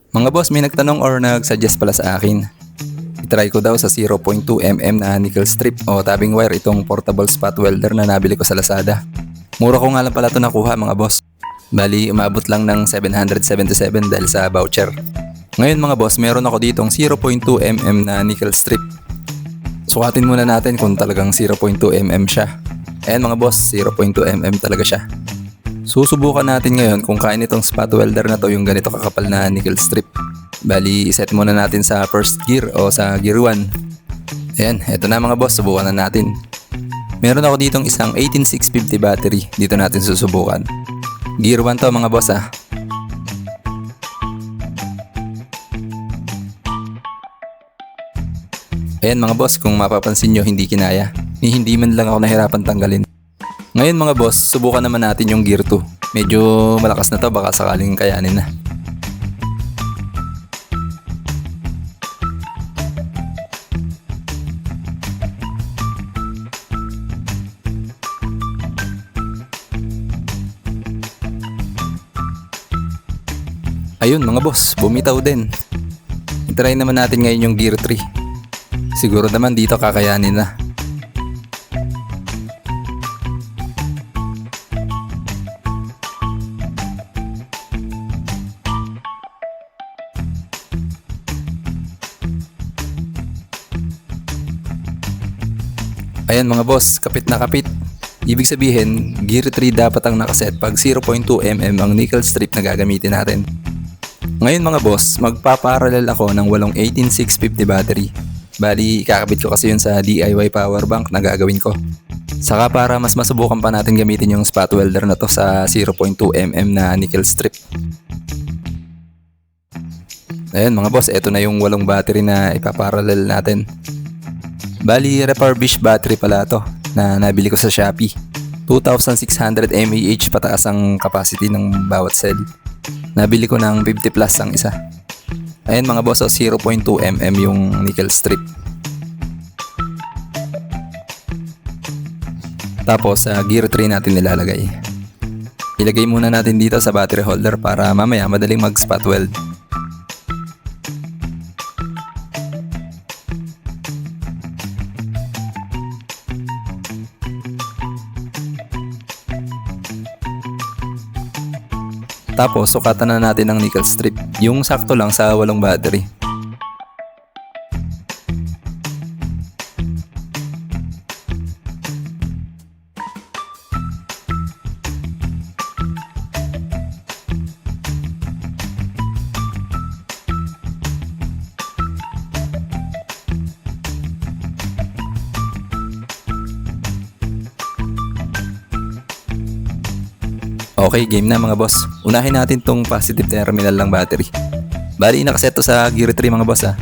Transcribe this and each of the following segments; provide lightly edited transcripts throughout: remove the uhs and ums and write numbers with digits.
Mga boss, may nagtanong or nag-suggest pala sa akin. I-try ko daw sa 0.2mm na nickel strip o tabing wire itong portable spot welder na nabili ko sa Lazada. Mura ko nga lang pala ito nakuha mga boss. Bali, umabot lang ng 777 dahil sa voucher. Ngayon mga boss, meron ako ditong 0.2mm na nickel strip. Sukatin muna natin kung talagang 0.2mm siya. Ayan mga boss, 0.2mm talaga siya. Susubukan natin ngayon kung kaya nitong spot welder na to yung ganito kakapal na nickel strip. Bali, iset muna natin sa first gear o sa gear 1. Ayan, eto na mga boss, subukan na natin. Meron ako ditong isang 18650 battery, dito natin susubukan. Gear 1 to mga boss ah. Ayan mga boss, kung mapapansin nyo hindi kinaya. Hindi man lang ako nahirapan tanggalin. Ngayon mga boss, subukan naman natin yung gear 2. Medyo malakas na to, baka sakaling kayanin na. Ayun mga boss, bumitaw din. I-try naman natin ngayon yung gear 3. Siguro naman dito kakayanin na. Ayan mga boss, kapit na kapit. Ibig sabihin, gear 3 dapat ang nakaset pag 0.2mm ang nickel strip na gagamitin natin. Ngayon mga boss, magpaparallel ako ng walong 18650 battery. Bali, kakabit ko kasi yun sa DIY power bank na gagawin ko. Saka para mas masubukan pa natin gamitin yung spot welder na to sa 0.2mm na nickel strip. Ayan mga boss, eto na yung walong battery na ipaparallel natin. Bali, refurbished battery pala to na nabili ko sa Shopee. 2,600 mAh pataas ang capacity ng bawat cell. Nabili ko ng 50 plus ang isa. Ayan mga boss, 0.2mm yung nickel strip. Tapos sa gear 3 natin nilalagay. Ilagay muna natin dito sa battery holder para mamaya madaling mag spot weld. Tapos sukatan na natin ang nickel strip, yung sakto lang sa walong battery. Okay, game na mga boss. Unahin natin tong positive terminal ng battery. Bali, nakaset to sa gear 3 mga boss ah.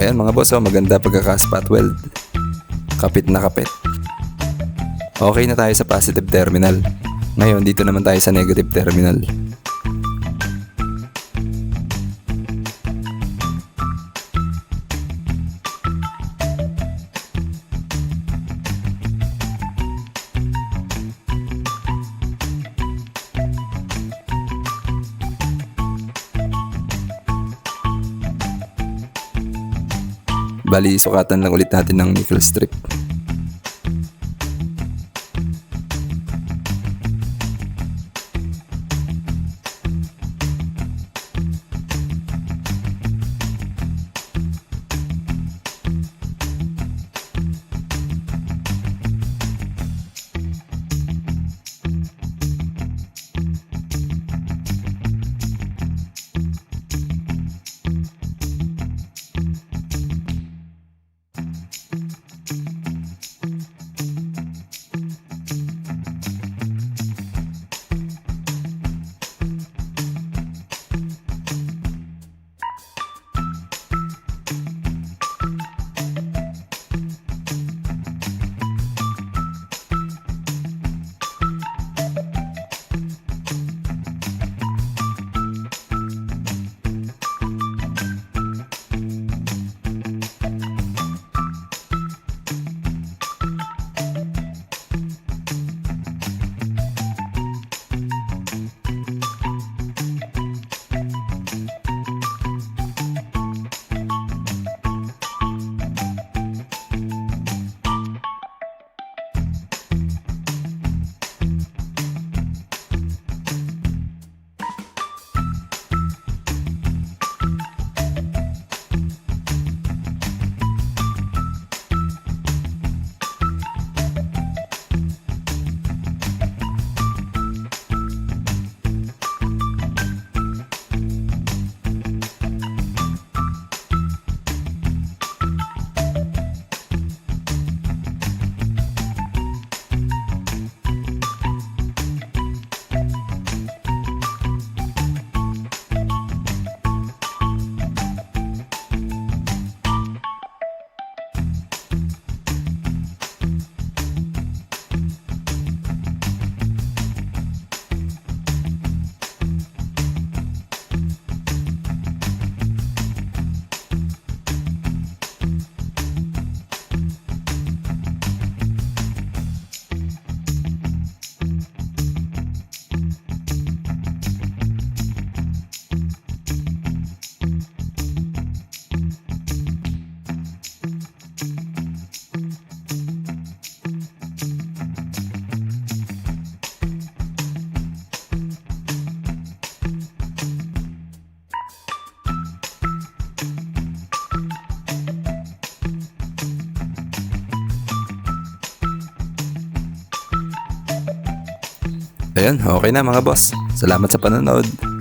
Ayan mga boss, maganda pagkaka-spot weld. Kapit na kapit. Okay na tayo sa positive terminal. Ngayon, dito naman tayo sa negative terminal. Bali, sukatan lang ulit natin ng nickel strip. Ayan, okay na mga boss. Salamat sa panonood.